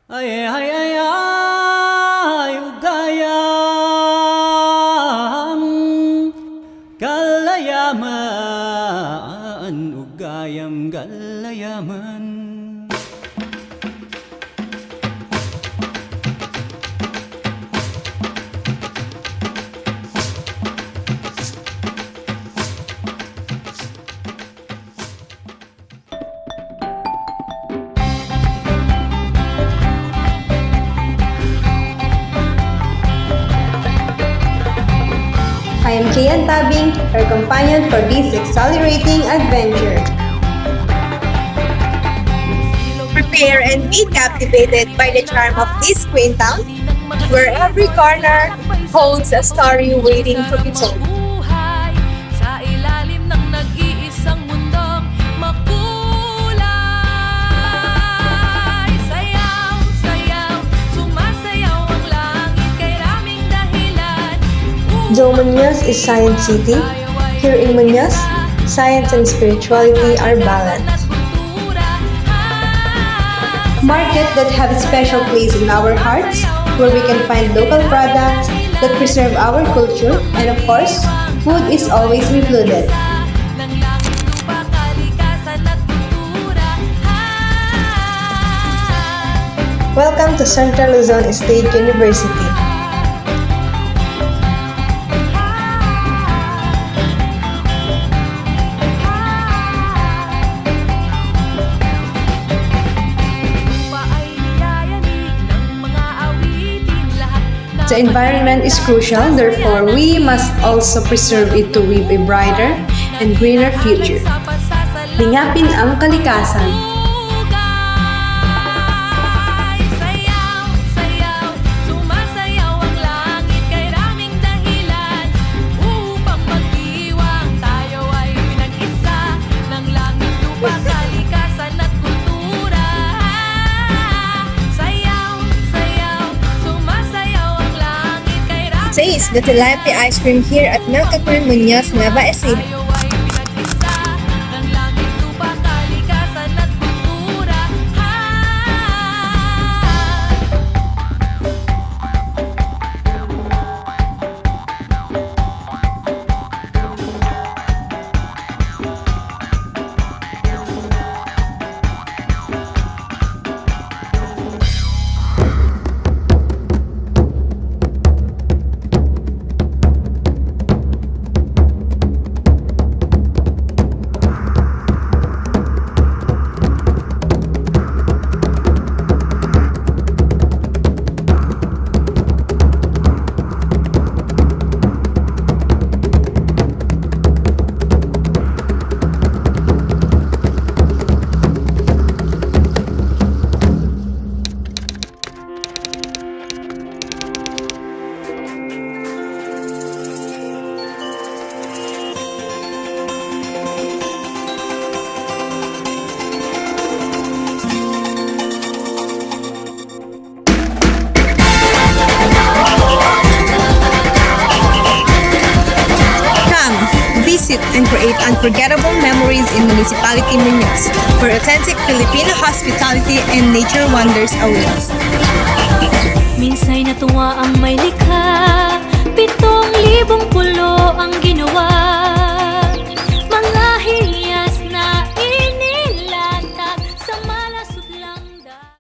Ay, ay, ay, ay, ugayam, galayaman, ugayam, galayaman. I am Kian Tabing, your companion for this exhilarating adventure. Prepare and be captivated by the charm of this quaint town, where every corner holds a story waiting to be told. Buhay sa ilalim ng nag-iisang mundong makulay. Sayaw, sayaw, sumasayaw ang langit kay raming dahilan. Though Muñoz is Science City, here in Muñoz, science and spirituality are balanced. Market that have a special place in our hearts, where we can find local products that preserve our culture, and of course, food is always included. Welcome to Central Luzon State University. The environment is crucial, therefore we must also preserve it to weave a brighter and greener future. Lingapin ang kalikasan. Sayaw, sayaw, sumasayaw ang langit kay raming dahilan. Upang magdiwang tayo ay pinag-isa ng langit, lupa, kalikasan at kultura. Sayaw, sayaw, sumasayaw ang langit kay raming Taste the tilapia ice cream here at Melcapur Muñoz, Nueva Ecija. tayo ay pinag-isa ng langit, lupa, kalikasan at kultura. Come, visit and create unforgettable memories in Municipality Muñoz, where authentic Filipino hospitality and nature wonders awaits. Minsa'y natuwa ang may likha, 7,000 pulo ang ginawa.